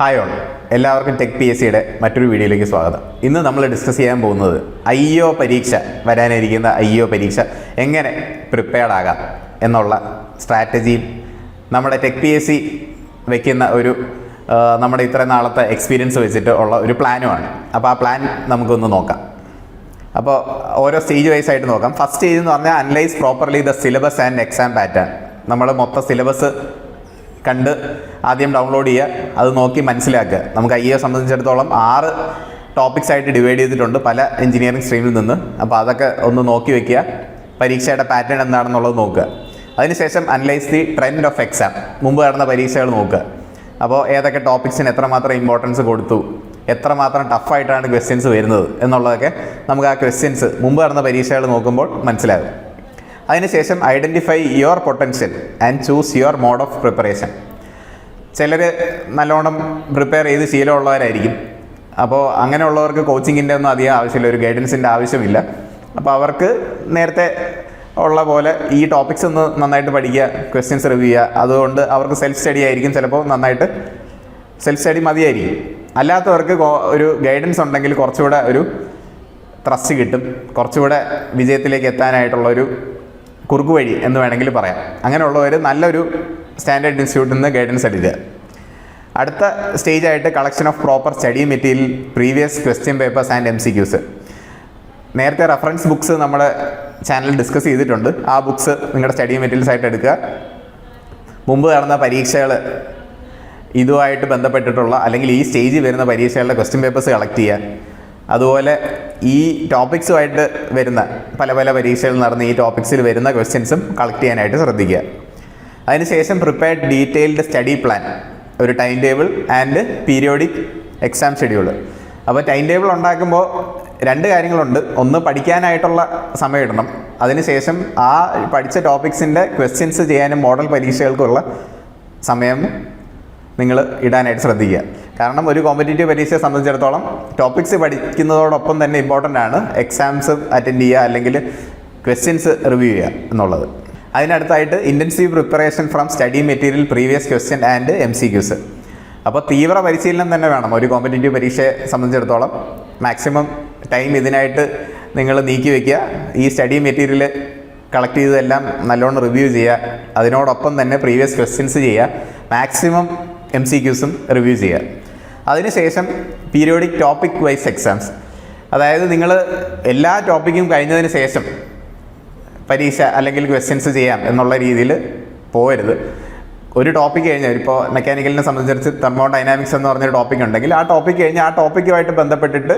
Hi all, എല്ലാവർക്കും tech P S സിയുടെ മറ്റൊരു വീഡിയോയിലേക്ക് സ്വാഗതം. ഇന്ന് നമ്മൾ ഡിസ്കസ് ചെയ്യാൻ പോകുന്നത് വരാനിരിക്കുന്ന പരീക്ഷ എങ്ങനെ പ്രിപ്പയർഡ് ആകാം എന്നുള്ള സ്ട്രാറ്റജിയും നമ്മുടെ ടെക് പി എസ് സി വയ്ക്കുന്ന നമ്മുടെ ഇത്ര നാളത്തെ എക്സ്പീരിയൻസ് വെച്ചിട്ട് ഉള്ള ഒരു പ്ലാനുമാണ്. അപ്പോൾ ആ പ്ലാൻ നമുക്കൊന്ന് നോക്കാം. അപ്പോൾ ഓരോ സ്റ്റേജ് വൈസ് ആയിട്ട് നോക്കാം. ഫസ്റ്റ് സ്റ്റേജ് എന്ന് പറഞ്ഞാൽ analyse properly the syllabus and exam pattern. നമ്മൾ മൊത്തം സിലബസ് കണ്ട് ആദ്യം ഡൗൺലോഡ് ചെയ്യുക, അത് നോക്കി മനസ്സിലാക്കുക. നമുക്ക് സംബന്ധിച്ചിടത്തോളം 6 ടോപ്പിക്സ് ആയിട്ട് ഡിവൈഡ് ചെയ്തിട്ടുണ്ട് പല എഞ്ചിനീയറിംഗ് സ്ട്രീമിൽ നിന്ന്. അപ്പോൾ അതൊക്കെ ഒന്ന് നോക്കി വയ്ക്കുക, പരീക്ഷയുടെ പാറ്റേൺ എന്താണെന്നുള്ളത് നോക്കുക. അതിനുശേഷം analyse the trend of exam, മുമ്പ് നടന്ന പരീക്ഷകൾ നോക്കുക. അപ്പോൾ ഏതൊക്കെ ടോപ്പിക്സിന് എത്രമാത്രം ഇമ്പോർട്ടൻസ് കൊടുത്തു, എത്രമാത്രം ടഫായിട്ടാണ് ക്വസ്റ്റ്യൻസ് വരുന്നത് എന്നുള്ളതൊക്കെ നമുക്ക് ആ ക്വസ്റ്റ്യൻസ് മുമ്പ് നടന്ന പരീക്ഷകൾ നോക്കുമ്പോൾ മനസ്സിലാകും. അതിനുശേഷം identify your potential and choose your mode of preparation. ചിലർ നല്ലോണം പ്രിപ്പയർ ചെയ്ത് ശീലമുള്ളവരായിരിക്കും. അപ്പോൾ അങ്ങനെയുള്ളവർക്ക് കോച്ചിങ്ങിൻ്റെ ഒന്നും അധികം ആവശ്യമില്ല, ഒരു ഗൈഡൻസിൻ്റെ ആവശ്യമില്ല. അപ്പോൾ അവർക്ക് നേരത്തെ ഉള്ള പോലെ ഈ ടോപ്പിക്സ് ഒന്ന് നന്നായിട്ട് പഠിക്കുക, ക്വസ്റ്റ്യൻസ് റിവ്യൂ ചെയ്യുക. അതുകൊണ്ട് അവർക്ക് സെൽഫ് സ്റ്റഡി ആയിരിക്കും, ചിലപ്പോൾ നന്നായിട്ട് സെൽഫ് സ്റ്റഡി മതിയായിരിക്കും. അല്ലാത്തവർക്ക് ഒരു ഗൈഡൻസ് ഉണ്ടെങ്കിൽ കുറച്ചുകൂടെ ഒരു ട്രസ്റ്റ് കിട്ടും, കുറച്ചുകൂടെ വിജയത്തിലേക്ക് എത്താനായിട്ടുള്ളൊരു കുറുക്കു വഴി എന്ന് വേണമെങ്കിൽ പറയാം. അങ്ങനെയുള്ളവർ നല്ലൊരു സ്റ്റാൻഡേർഡ് ഇൻസ്റ്റിറ്റ്യൂട്ടിൽ നിന്ന് ഗൈഡൻസ് എടുക്കുക. അടുത്ത സ്റ്റേജായിട്ട് collection of proper study material, previous question papers and MCQs. നേരത്തെ റെഫറൻസ് ബുക്സ് നമ്മുടെ ചാനൽ ഡിസ്കസ് ചെയ്തിട്ടുണ്ട്. ആ ബുക്സ് നിങ്ങളുടെ സ്റ്റഡി മെറ്റീരിയൽസ് ആയിട്ട് എടുക്കുക. മുമ്പ് നടന്ന പരീക്ഷകൾ ഇതുമായിട്ട് ബന്ധപ്പെട്ടിട്ടുള്ള അല്ലെങ്കിൽ ഈ സ്റ്റേജിൽ വരുന്ന പരീക്ഷകളുടെ ക്വസ്റ്റ്യൻ പേപ്പേഴ്സ് കളക്ട് ചെയ്യുക. അതുപോലെ ഈ ടോപ്പിക്സുമായിട്ട് വരുന്ന പല പരീക്ഷകൾ നടന്ന ഈ ടോപ്പിക്സിൽ വരുന്ന ക്വസ്റ്റ്യൻസും കളക്ട് ചെയ്യാനായിട്ട് ശ്രദ്ധിക്കുക. അതിനുശേഷം പ്രിപ്പയർഡ് ഡീറ്റെയിൽഡ് സ്റ്റഡി പ്ലാൻ, ഒരു time table and periodic exam schedule. അപ്പോൾ ടൈം ടേബിൾ ഉണ്ടാക്കുമ്പോൾ 2 കാര്യങ്ങളുണ്ട്. ഒന്ന്, പഠിക്കാനായിട്ടുള്ള സമയം ഇടണം. അതിനുശേഷം ആ പഠിച്ച ടോപ്പിക്സിൻ്റെ ക്വസ്റ്റ്യൻസ് ചെയ്യാനും മോഡൽ പരീക്ഷകൾക്കുള്ള സമയം നിങ്ങൾ ഇടാനായിട്ട് ശ്രദ്ധിക്കുക. കാരണം ഒരു കോമ്പറ്റേറ്റീവ് പരീക്ഷയെ സംബന്ധിച്ചിടത്തോളം ടോപ്പിക്സ് പഠിക്കുന്നതോടൊപ്പം തന്നെ ഇമ്പോർട്ടൻ്റ് ആണ് എക്സാംസ് അറ്റൻഡ് ചെയ്യുക അല്ലെങ്കിൽ ക്വസ്റ്റ്യൻസ് റിവ്യൂ ചെയ്യുക എന്നുള്ളത്. അതിനടുത്തായിട്ട് intensive preparation from study material, previous question and MCQs. അപ്പോൾ തീവ്ര പരിശീലനം തന്നെ വേണം ഒരു കോമ്പറ്റേറ്റീവ് പരീക്ഷയെ സംബന്ധിച്ചിടത്തോളം. മാക്സിമം ടൈം ഇതിനായിട്ട് നിങ്ങൾ നീക്കി വയ്ക്കുക. ഈ സ്റ്റഡി മെറ്റീരിയൽ കളക്ട് ചെയ്തതെല്ലാം നല്ലോണം റിവ്യൂ ചെയ്യുക. അതിനോടൊപ്പം തന്നെ പ്രീവിയസ് ക്വസ്റ്റ്യൻസ് ചെയ്യുക. മാക്സിമം MCQസും റിവ്യൂ ചെയ്യുക. അതിനുശേഷം പീരിയോഡിക് ടോപ്പിക് വൈസ് എക്സാംസ്. അതായത് നിങ്ങൾ എല്ലാ ടോപ്പിക്കും കഴിഞ്ഞതിന് ശേഷം പരീക്ഷ അല്ലെങ്കിൽ ക്വസ്റ്റ്യൻസ് ചെയ്യാം എന്നുള്ള രീതിയിൽ പോകരുത്. ഒരു ടോപ്പിക് കഴിഞ്ഞാൽ ഇപ്പോൾ മെക്കാനിക്കലിനെ സംബന്ധിച്ച് തെർമോഡൈനാമിക്സ് എന്ന് പറഞ്ഞൊരു ടോപ്പിക് ഉണ്ടെങ്കിൽ ആ ടോപ്പിക് കഴിഞ്ഞ് ആ ടോപ്പിക്കുമായിട്ട് ബന്ധപ്പെട്ടിട്ട്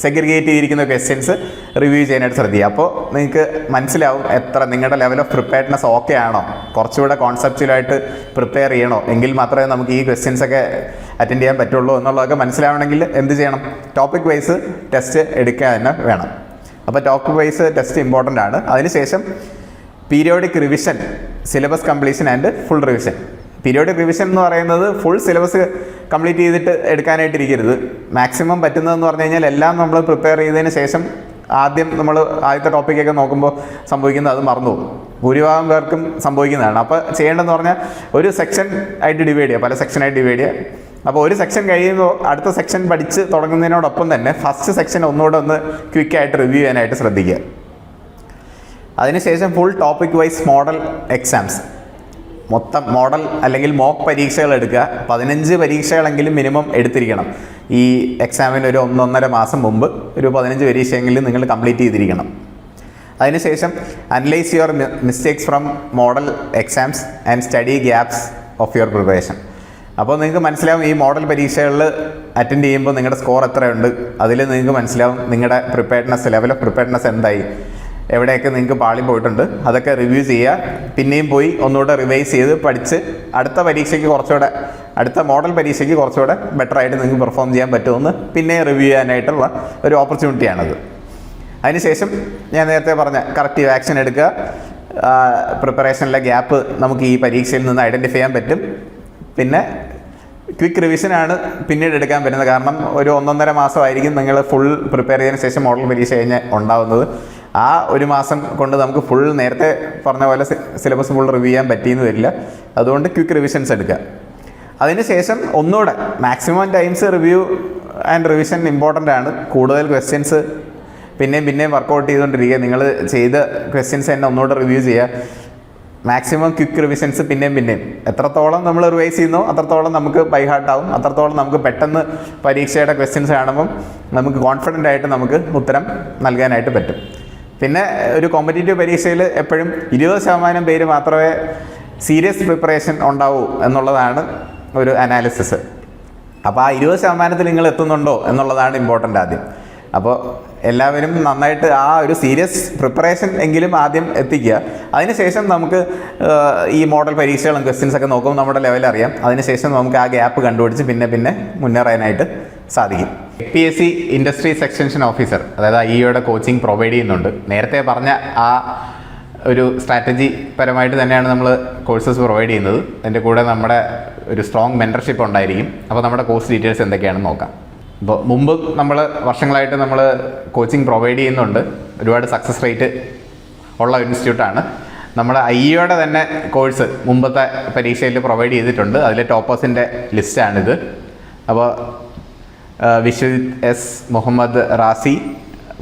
സെഗ്രിഗേറ്റ് ചെയ്തിരിക്കുന്ന ക്വസ്റ്റ്യൻസ് റിവ്യൂ ചെയ്യാനായിട്ട് ശ്രദ്ധിക്കുക. അപ്പോൾ നിങ്ങൾക്ക് മനസ്സിലാവും എത്ര നിങ്ങളുടെ ലെവൽ ഓഫ് പ്രിപ്പയർഡ്നെസ് ഓക്കെ ആണോ, കുറച്ചുകൂടെ കോൺസെപ്ച്വലായിട്ട് പ്രിപ്പയർ ചെയ്യണോ, എങ്കിൽ മാത്രമേ നമുക്ക് ഈ ക്വസ്റ്റ്യൻസൊക്കെ അറ്റൻഡ് ചെയ്യാൻ പറ്റുള്ളൂ എന്നുള്ളതൊക്കെ മനസ്സിലാവണമെങ്കിൽ എന്ത് ചെയ്യണം? ടോപ്പിക് വൈസ് ടെസ്റ്റ് എടുക്കുക തന്നെ വേണം. അപ്പോൾ ടോപ്പിക് വൈസ് ടെസ്റ്റ് ഇമ്പോർട്ടൻ്റ് ആണ്. അതിനുശേഷം periodic revision, syllabus completion and full revision. Periodic revision എന്ന് പറയുന്നത് ഫുൾ സിലബസ് കംപ്ലീറ്റ് ചെയ്തിട്ട് എടുക്കാനായിട്ടിരിക്കരുത്. മാക്സിമം പറ്റുന്നതെന്ന് പറഞ്ഞു കഴിഞ്ഞാൽ എല്ലാം നമ്മൾ പ്രിപ്പയർ ചെയ്തതിന് ശേഷം ആദ്യം നമ്മൾ ആദ്യത്തെ ടോപ്പിക്കൊക്കെ നോക്കുമ്പോൾ സംഭവിക്കുന്നത് അത് മറന്നു പോകും. ഭൂരിഭാഗം പേർക്കും സംഭവിക്കുന്നതാണ്. അപ്പോൾ ചെയ്യേണ്ടതെന്ന് പറഞ്ഞാൽ ഒരു സെക്ഷൻ ആയിട്ട് ഡിവൈഡ് ചെയ്യുക, പല സെക്ഷനായിട്ട് ഡിവൈഡ് ചെയ്യുക. അപ്പോൾ ഒരു സെക്ഷൻ കഴിയുമ്പോൾ അടുത്ത സെക്ഷൻ പഠിച്ച് തുടങ്ങുന്നതിനോടൊപ്പം തന്നെ ഫസ്റ്റ് സെക്ഷൻ ഒന്നുകൂടെ ഒന്ന് ക്വിക്കായിട്ട് റിവ്യൂ ചെയ്യാനായിട്ട് ശ്രദ്ധിക്കുക. അതിനുശേഷം full topic wise model exams, മൊത്തം മോഡൽ അല്ലെങ്കിൽ മോക്ക് പരീക്ഷകൾ എടുക്കുക. 15 പരീക്ഷകളെങ്കിലും മിനിമം എടുത്തിരിക്കണം. ഈ എക്സാമിന് ഒരു 1-1.5 മാസം മുമ്പ് ഒരു 15 പരീക്ഷയെങ്കിലും നിങ്ങൾ കംപ്ലീറ്റ് ചെയ്തിരിക്കണം. അതിനുശേഷം analyse your mistakes from model exams and study gaps of your preparation. അപ്പോൾ നിങ്ങൾക്ക് മനസ്സിലാവും ഈ മോഡൽ പരീക്ഷകളിൽ അറ്റൻഡ് ചെയ്യുമ്പോൾ നിങ്ങളുടെ സ്കോർ എത്രയുണ്ട്. അതിൽ നിങ്ങൾക്ക് മനസ്സിലാവും നിങ്ങളുടെ പ്രിപ്പയർഡ്നെസ്, ലെവൽ ഓഫ് പ്രിപ്പയർഡ്നെസ് എന്തായി, എവിടെയൊക്കെ നിങ്ങൾക്ക് പാളി പോയിട്ടുണ്ട്. അതൊക്കെ റിവ്യൂ ചെയ്യുക. പിന്നെയും പോയി ഒന്നുകൂടെ റിവൈസ് ചെയ്ത് പഠിച്ച് അടുത്ത പരീക്ഷയ്ക്ക് കുറച്ചുകൂടെ, അടുത്ത മോഡൽ പരീക്ഷയ്ക്ക് കുറച്ചുകൂടെ ബെറ്ററായിട്ട് നിങ്ങൾക്ക് പെർഫോം ചെയ്യാൻ പറ്റുമെന്ന് പിന്നെ റിവ്യൂ ചെയ്യാനായിട്ടുള്ള ഒരു ഓപ്പർച്യൂണിറ്റിയാണത്. അതിനുശേഷം ഞാൻ നേരത്തെ പറഞ്ഞ കറക്റ്റീവ് ആക്ഷൻ എടുക്കുക. പ്രിപ്പറേഷനിലെ ഗ്യാപ്പ് നമുക്ക് ഈ പരീക്ഷയിൽ നിന്ന് ഐഡൻറ്റിഫൈ ചെയ്യാൻ പറ്റും. പിന്നെ ക്വിക്ക് റിവിഷനാണ് പിന്നീട് എടുക്കാൻ പറ്റുന്നത്. കാരണം ഒരു 1-1.5 മാസമായിരിക്കും നിങ്ങൾ ഫുൾ പ്രിപ്പയർ ചെയ്തതിന് ശേഷം മോഡൽ പരീക്ഷ കഴിഞ്ഞ് ഉണ്ടാകുന്നത്. ആ ഒരു മാസം കൊണ്ട് നമുക്ക് ഫുൾ നേരത്തെ പറഞ്ഞ പോലെ സിലബസ് ഫുൾ റിവ്യൂ ചെയ്യാൻ പറ്റിയെന്ന് വരില്ല. അതുകൊണ്ട് ക്വിക്ക് റിവിഷൻസ് എടുക്കുക. അതിനുശേഷം ഒന്നുകൂടെ maximum times review and revision important ആണ്. കൂടുതൽ ക്വസ്റ്റ്യൻസ് പിന്നെയും വർക്കൗട്ട് ചെയ്തുകൊണ്ടിരിക്കുക. നിങ്ങൾ ചെയ്ത ക്വസ്റ്റ്യൻസ് തന്നെ ഒന്നുകൂടെ റിവ്യൂ ചെയ്യുക. മാക്സിമം ക്വിക്ക് റിവിഷൻസ് പിന്നെയും എത്രത്തോളം നമ്മൾ റിവൈസ് ചെയ്യുന്നോ അത്രത്തോളം നമുക്ക് ബൈ ഹാർട്ട് ആവും. അത്രത്തോളം നമുക്ക് പെട്ടെന്ന് പരീക്ഷയുടെ ക്വസ്റ്റ്യൻസ് കാണുമ്പം നമുക്ക് കോൺഫിഡൻ്റ് ആയിട്ട് നമുക്ക് ഉത്തരം നൽകാനായിട്ട് പറ്റും. പിന്നെ ഒരു കോമ്പറ്റീറ്റീവ് പരീക്ഷയിൽ എപ്പോഴും 20% പേര് മാത്രമേ സീരിയസ് പ്രിപ്പറേഷൻ ഉണ്ടാവൂ എന്നുള്ളതാണ് ഒരു അനാലിസിസ്. അപ്പോൾ ആ 20% നിങ്ങൾ എത്തുന്നുണ്ടോ എന്നുള്ളതാണ് ഇമ്പോർട്ടൻ്റ് ആദ്യം. അപ്പോൾ എല്ലാവരും നന്നായിട്ട് ആ ഒരു സീരിയസ് പ്രിപ്പറേഷൻ എങ്കിലും ആദ്യം എത്തിക്കുക. അതിനുശേഷം നമുക്ക് ഈ മോഡൽ പരീക്ഷകളും ക്വസ്റ്റ്യൻസൊക്കെ നോക്കുമ്പോൾ നമ്മുടെ ലെവൽ അറിയാം. അതിനുശേഷം നമുക്ക് ആ ഗ്യാപ്പ് കണ്ടുപിടിച്ച് പിന്നെ മുന്നേറാനായിട്ട് സാധിക്കും. PSC ഇൻഡസ്ട്രീസ് എക്സ്റ്റൻഷൻ ഓഫീസർ, അതായത് IEയുടെ കോച്ചിങ് പ്രൊവൈഡ് ചെയ്യുന്നുണ്ട്. നേരത്തെ പറഞ്ഞ ആ ഒരു സ്ട്രാറ്റജി പരമായിട്ട് തന്നെയാണ് നമ്മൾ കോഴ്സസ് പ്രൊവൈഡ് ചെയ്യുന്നത്. അതിൻ്റെ കൂടെ നമ്മുടെ ഒരു സ്ട്രോങ് മെൻറ്റർഷിപ്പ് ഉണ്ടായിരിക്കും. അപ്പോൾ നമ്മുടെ കോഴ്സ് ഡീറ്റെയിൽസ് എന്തൊക്കെയാണെന്ന് നോക്കാം. ഇപ്പോൾ മുമ്പ് നമ്മൾ വർഷങ്ങളായിട്ട് നമ്മൾ കോച്ചിങ് പ്രൊവൈഡ് ചെയ്യുന്നുണ്ട്. ഒരുപാട് സക്സസ് റേറ്റ് ഉള്ള ഒരു ഇൻസ്റ്റിറ്റ്യൂട്ടാണ്. നമ്മുടെ IEയുടെ തന്നെ കോഴ്സ് മുമ്പത്തെ പരീക്ഷയിൽ പ്രൊവൈഡ് ചെയ്തിട്ടുണ്ട്. അതിലെ ടോപ്പേഴ്സിൻ്റെ ലിസ്റ്റാണിത്. അപ്പോൾ വിശ്വജിത് എസ്, മുഹമ്മദ് റാസി,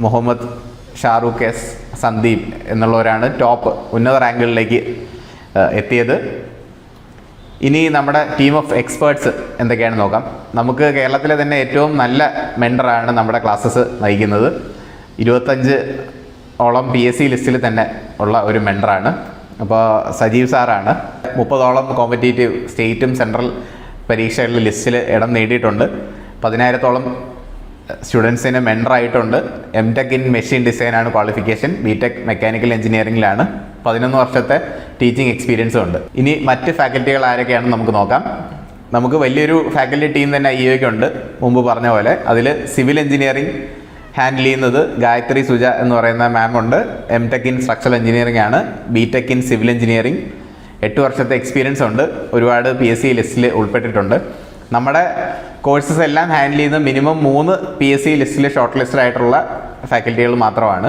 മുഹമ്മദ് ഷാറൂഖ് എസ്, സന്ദീപ് എന്നുള്ളവരാണ് ടോപ്പ് ഉന്നത റാങ്കുകളിലേക്ക് എത്തിയത്. ഇനി നമ്മുടെ ടീം ഓഫ് എക്സ്പേർട്സ് എന്തൊക്കെയാണെന്ന് നോക്കാം. നമുക്ക് കേരളത്തിലെ തന്നെ ഏറ്റവും നല്ല മെൻറ്ററാണ് നമ്മുടെ ക്ലാസ്സസ് നയിക്കുന്നത്. 25 PSC ലിസ്റ്റിൽ തന്നെ ഉള്ള ഒരു മെൻറ്ററാണ്. അപ്പോൾ സജീവ് സാറാണ്. 30 കോമ്പറ്റീറ്റീവ് സ്റ്റേറ്റും സെൻട്രൽ പരീക്ഷകളുടെ ലിസ്റ്റിൽ ഇടം നേടിയിട്ടുണ്ട്. 10,000 സ്റ്റുഡൻസിന് മെൻറ്ററായിട്ടുണ്ട്. MTech ഇൻ മെഷീൻ ഡിസൈനാണ് ക്വാളിഫിക്കേഷൻ. BTech മെക്കാനിക്കൽ എഞ്ചിനീയറിംഗിലാണ്. 11 വർഷത്തെ ടീച്ചിങ് എക്സ്പീരിയൻസും ഉണ്ട്. ഇനി മറ്റ് ഫാക്കൽറ്റികൾ ആരൊക്കെയാണെന്ന് നമുക്ക് നോക്കാം. നമുക്ക് വലിയൊരു ഫാക്കൽറ്റി ടീം തന്നെ IEക്ക് ഉണ്ട്. മുമ്പ് പറഞ്ഞ പോലെ അതിൽ സിവിൽ എഞ്ചിനീയറിംഗ് ഹാൻഡിൽ ചെയ്യുന്നത് ഗായത്രി സുജ എന്ന് പറയുന്ന മാം ഉണ്ട്. MTech ഇൻ സ്ട്രക്ചറൽ എഞ്ചിനീയറിംഗ് ആണ്. BTech in civil engineering. 8 വർഷത്തെ എക്സ്പീരിയൻസ് ഉണ്ട്. ഒരുപാട് PSC ലിസ്റ്റിൽ ഉൾപ്പെട്ടിട്ടുണ്ട്. നമ്മുടെ കോഴ്സസ് എല്ലാം ഹാൻഡിൽ ചെയ്യുന്ന മിനിമം 3 PSC ലിസ്റ്റിൽ ഷോർട്ട് ലിസ്റ്റഡ് ആയിട്ടുള്ള ഫാക്കൽറ്റികൾ മാത്രമാണ്.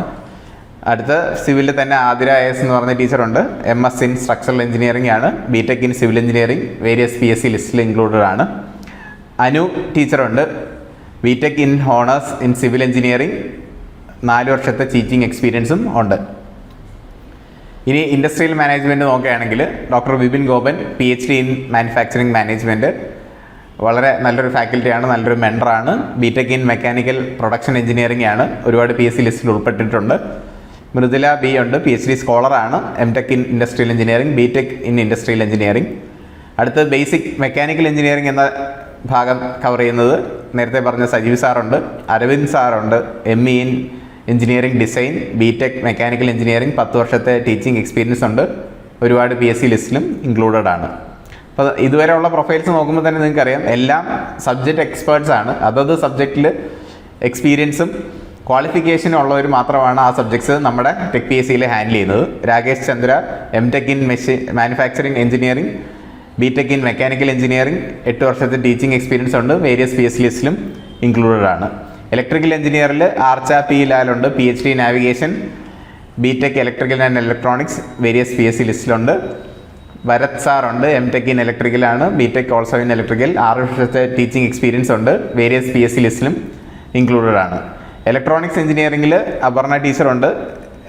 അടുത്ത സിവിലിൽ തന്നെ ആതിര AS എന്ന് പറഞ്ഞ ടീച്ചറുണ്ട്. MS ഇൻ സ്ട്രക്ചറൽ എഞ്ചിനീയറിംഗ് ആണ്. BTech in civil engineering various PSC ലിസ്റ്റിൽ ഇൻക്ലൂഡഡ് ആണ്. അനു ടീച്ചറുണ്ട്. BTech in honours in civil engineering. 4 വർഷത്തെ ടീച്ചിങ് എക്സ്പീരിയൻസും ഉണ്ട്. ഇനി ഇൻഡസ്ട്രിയൽ മാനേജ്മെൻറ്റ് നോക്കുകയാണെങ്കിൽ doctor Vipin Gopan PhD in manufacturing management. വളരെ നല്ലൊരു ഫാക്കൽറ്റിയാണ്, നല്ലൊരു മെൻറ്ററാണ്. BTech in mechanical production engineering ആണ്. ഒരുപാട് PSC ലിസ്റ്റിൽ ഉൾപ്പെട്ടിട്ടുണ്ട്. മൃദുല B ഉണ്ട്. PhD സ്കോളറാണ്. MTech in industrial engineering, BTech in industrial engineering. അടുത്ത് ബേസിക് മെക്കാനിക്കൽ എഞ്ചിനീയറിംഗ് എന്ന ഭാഗം കവർ ചെയ്യുന്നത് നേരത്തെ പറഞ്ഞ സജീവ് സാറുണ്ട്. അരവിന്ദ് സാറുണ്ട്. ME in engineering design, BTech mechanical engineering. 10 വർഷത്തെ ടീച്ചിങ് എക്സ്പീരിയൻസ് ഉണ്ട്. ഒരുപാട് PSC ലിസ്റ്റിലും ഇൻക്ലൂഡഡ് ആണ്. അപ്പോൾ ഇതുവരെയുള്ള പ്രൊഫൈൽസ് നോക്കുമ്പോൾ തന്നെ നിങ്ങൾക്കറിയാം എല്ലാം സബ്ജക്റ്റ് എക്സ്പേർട്സ് ആണ്. അതത് സബ്ജക്റ്റിൽ എക്സ്പീരിയൻസും ക്വാളിഫിക്കേഷനും ഉള്ളവർ മാത്രമാണ് ആ സബ്ജക്ട്സ് നമ്മുടെ ടെക് PSCയിൽ ഹാൻഡിൽ ചെയ്യുന്നത്. Rakesh Chandra MTech in manufacturing engineering, BTech in mechanical engineering. 8 വർഷത്തെ ടീച്ചിങ് എക്സ്പീരിയൻസ് ഉണ്ട്. വേരിയസ് PSC ലിസ്റ്റിലും ഇൻക്ലൂഡഡ് ആണ്. ഇലക്ട്രിക്കൽ എഞ്ചിനീയറിൽ ആർച്ച P ലാലുണ്ട്. PhD navigation, BTech electrical and electronics. വേരിയസ് PSC ലിസ്റ്റിലുണ്ട്. ഭരത് സാറുണ്ട്. MTech ഇൻ ഇലക്ട്രിക്കലാണ്. BTech also in electrical. 6 വർഷത്തെ ടീച്ചിങ് എക്സ്പീരിയൻസ് ഉണ്ട്. വേരിയസ് PSC ലിസ്റ്റിലും ഇൻക്ലൂഡഡ് ആണ്. ഇലക്ട്രോണിക്സ് എഞ്ചിനീയറിംഗിൽ അപർണ ടീച്ചറുണ്ട്.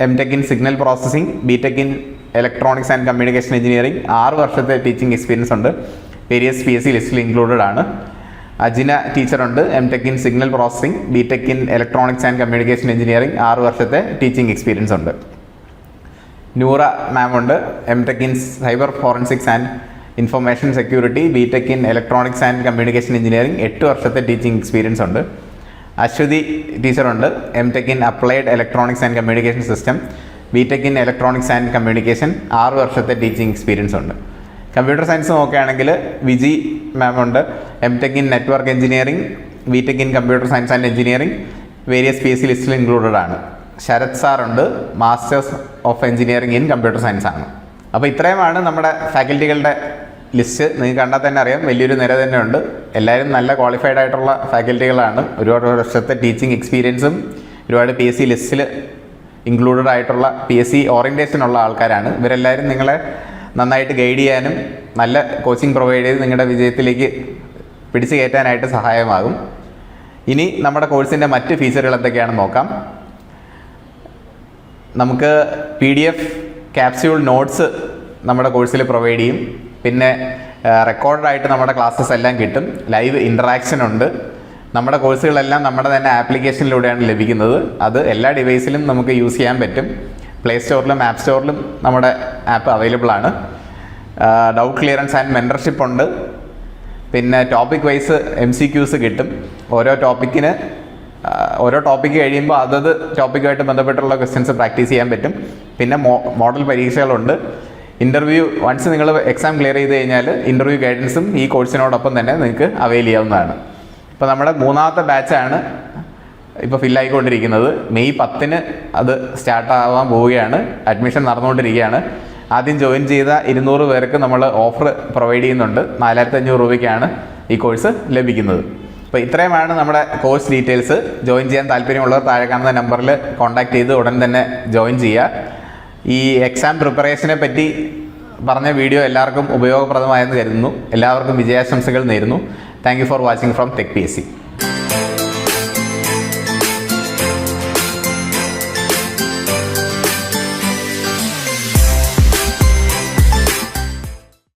MTech in signal processing, BTech in electronics and communication engineering. 6 വർഷത്തെ ടീച്ചിങ് എക്സ്പീരിയൻസ് ഉണ്ട്. വേരിയസ് PSC ലിസ്റ്റിൽ ഇൻക്ലൂഡഡ് ആണ്. അജിന ടീച്ചറുണ്ട്. MTech in signal processing, BTech in electronics and communication engineering. 6 വർഷത്തെ ടീച്ചിങ് എക്സ്പീരിയൻസ് ഉണ്ട്. നൂറ മാം ഉണ്ട്. MTech in cyber forensics and information security, BTech in electronics and communication engineering. 8 വർഷത്തെ teaching experience ഉണ്ട്. അശ്വതി ടീച്ചറുണ്ട്. MTech in applied electronics and communication system, BTech in electronics and communication. 6 വർഷത്തെ teaching experience ഉണ്ട്. Computer science നോക്കുകയാണെങ്കിൽ Viji ma'am ഉണ്ട്. MTech in network engineering, BTech in computer science and engineering. Various PSC ലിസ്റ്റിൽ included ആണ്. ശരത് സാറുണ്ട്. Masters of engineering in computer science ആണ്. അപ്പോൾ ഇത്രയുമാണ് നമ്മുടെ ഫാക്കൽറ്റികളുടെ ലിസ്റ്റ്. നിങ്ങൾക്ക് കണ്ടാൽ തന്നെ അറിയാം വലിയൊരു നിര തന്നെ ഉണ്ട്. എല്ലാവരും നല്ല ക്വാളിഫൈഡ് ആയിട്ടുള്ള ഫാക്കൽറ്റികളാണ്. ഒരുപാട് വർഷത്തെ ടീച്ചിങ് എക്സ്പീരിയൻസും ഒരുപാട് PSC ലിസ്റ്റിൽ ഇൻക്ലൂഡഡ് ആയിട്ടുള്ള PSC ഓറിയൻറ്റേഷൻ ഉള്ള ആൾക്കാരാണ്. ഇവരെല്ലാവരും നിങ്ങളെ നന്നായിട്ട് ഗൈഡ് ചെയ്യാനും നല്ല കോച്ചിങ് പ്രൊവൈഡ് ചെയ്ത് നിങ്ങളുടെ വിജയത്തിലേക്ക് പിടിച്ചു കയറ്റാനായിട്ട് സഹായമാകും. ഇനി നമ്മുടെ കോഴ്സിൻ്റെ മറ്റ് ഫീച്ചറുകൾ എന്തൊക്കെയാണെന്ന് നോക്കാം. നമുക്ക് PDF ക്യാപ്സ്യൂൾ നോട്ട്സ് നമ്മുടെ കോഴ്സിൽ പ്രൊവൈഡ് ചെയ്യും. പിന്നെ റെക്കോർഡായിട്ട് നമ്മുടെ ക്ലാസ്സസ് എല്ലാം കിട്ടും. ലൈവ് ഇൻറ്ററാക്ഷൻ ഉണ്ട്. നമ്മുടെ കോഴ്സുകളെല്ലാം നമ്മുടെ തന്നെ ആപ്ലിക്കേഷനിലൂടെയാണ് ലഭിക്കുന്നത്. അത് എല്ലാ ഡിവൈസിലും നമുക്ക് യൂസ് ചെയ്യാൻ പറ്റും. പ്ലേ സ്റ്റോറിലും ആപ്പ് സ്റ്റോറിലും നമ്മുടെ ആപ്പ് അവൈലബിൾ ആണ്. ഡൗട്ട് ക്ലിയറൻസ് ആൻഡ് മെൻറ്റർഷിപ്പ് ഉണ്ട്. പിന്നെ ടോപ്പിക് വൈസ് MCQs കിട്ടും. ഓരോ ടോപ്പിക്ക് കഴിയുമ്പോൾ അതത് ടോപ്പിക്കുമായിട്ട് ബന്ധപ്പെട്ടുള്ള ക്വസ്റ്റ്യൻസ് പ്രാക്ടീസ് ചെയ്യാൻ പറ്റും. പിന്നെ മോഡൽ പരീക്ഷകളുണ്ട്. ഇൻ്റർവ്യൂ വൺസ് നിങ്ങൾ എക്സാം ക്ലിയർ ചെയ്ത് കഴിഞ്ഞാൽ ഇൻ്റർവ്യൂ ഗൈഡൻസും ഈ കോഴ്സിനോടൊപ്പം തന്നെ നിങ്ങൾക്ക് അവൈൽ ചെയ്യാവുന്നതാണ്. ഇപ്പോൾ നമ്മുടെ 3ാമത്തെ ബാച്ചാണ് ഇപ്പോൾ ഫില്ലായിക്കൊണ്ടിരിക്കുന്നത്. മെയ് 10 അത് സ്റ്റാർട്ടാവാൻ പോവുകയാണ്. അഡ്മിഷൻ നടന്നുകൊണ്ടിരിക്കുകയാണ്. ആദ്യം ജോയിൻ ചെയ്ത 200 പേർക്ക് നമ്മൾ ഓഫർ പ്രൊവൈഡ് ചെയ്യുന്നുണ്ട്. 4500 രൂപയ്ക്കാണ് ഈ കോഴ്സ് ലഭിക്കുന്നത്. അപ്പോൾ ഇത്രയുമാണ് നമ്മുടെ കോഴ്സ് ഡീറ്റെയിൽസ്. ജോയിൻ ചെയ്യാൻ താല്പര്യമുള്ളവർ താഴെ കാണുന്ന നമ്പറിൽ കോൺടാക്ട് ചെയ്ത് ഉടൻ തന്നെ ജോയിൻ ചെയ്യുക. ഈ എക്സാം പ്രിപ്പറേഷനെ പറ്റി പറഞ്ഞ വീഡിയോ എല്ലാവർക്കും ഉപയോഗപ്രദമായെന്ന് കരുതുന്നു. എല്ലാവർക്കും വിജയാശംസകൾ നേരുന്നു. Thank you for watching from tech PSC.